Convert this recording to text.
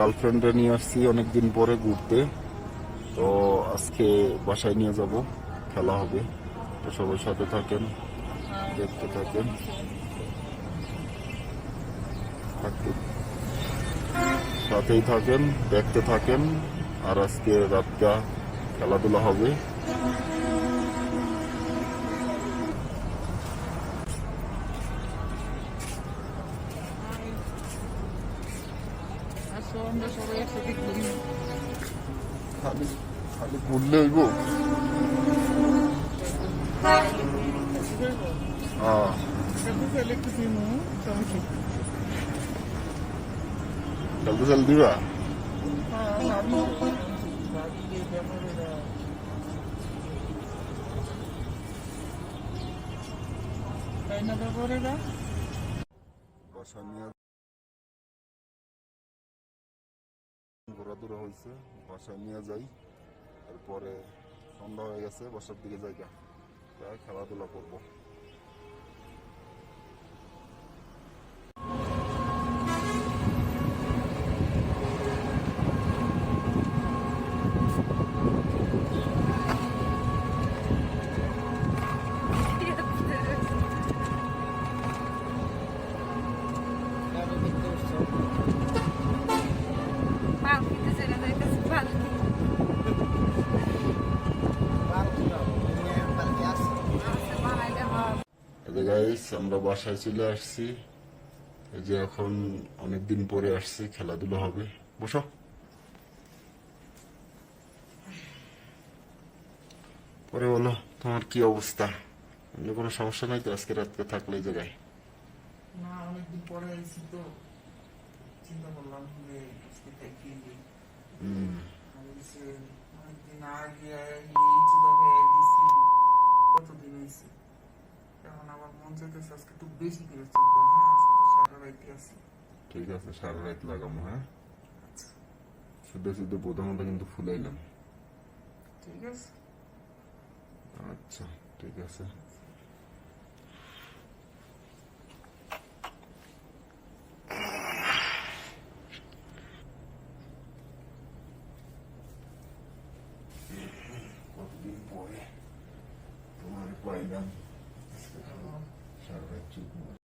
গার্লফ্রেন্ডে নিয়ে আসছি অনেকদিন পরে ঘুরতে। তো আজকে বাসায় নিয়ে যাব, খেলা হবে। তো সবাই সাথে থাকেন, দেখতে থাকেন, সাথেই থাকেন, দেখতে থাকেন। আর আজকে রাতটা খেলাধুলা হবে। আমরা সবাই একসাথে ঘুরি। খালি খালি ঘুরলে হইব। একটু দিমু, সমস্যা কি? খেলতে চাল দিবা? তাই না ব্যাপারেরা? বাসা নিয়ে ঘোরাধুরা হয়েছে, বাসায় নিয়ে যাই। তারপরে সন্ধ্যা হয়ে গেছে, বাসার দিকে যাইগা খেলাধুলা করবো। গাইস, আমরা বাসায় চলে আসছি। এই যে এখন অনেকদিন পরে আসছি, খেলাধুলা হবে। বসো। পরে বলো তোমার কি অবস্থা? অন্য কোনো সমস্যা নাই তো আজকে রাতকে থাকলে এই জায়গায়? না, অনেকদিন পরে আইছি তো চিন্তা করলাম যে আজকে থাকি। অনেকদিন আগে এই চিন্তা হয়ে গেছি, কতদিন হয়েছে। এখন আমার মন চাইতেছে আজকে একটু বেশি করে চলবো। হ্যাঁ, আজকে তো সারা রাইতে আছি। ঠিক আছে, সারা রাত লাগামো। হ্যাঁ, শুদ্ধ শুদ্ধ প্রথমত কিন্তু ফুলাইলাম। ঠিক আছে, আচ্ছা ঠিক আছে। কতদিন পরে তোমার পাইলাম, সারা রাত চুপ।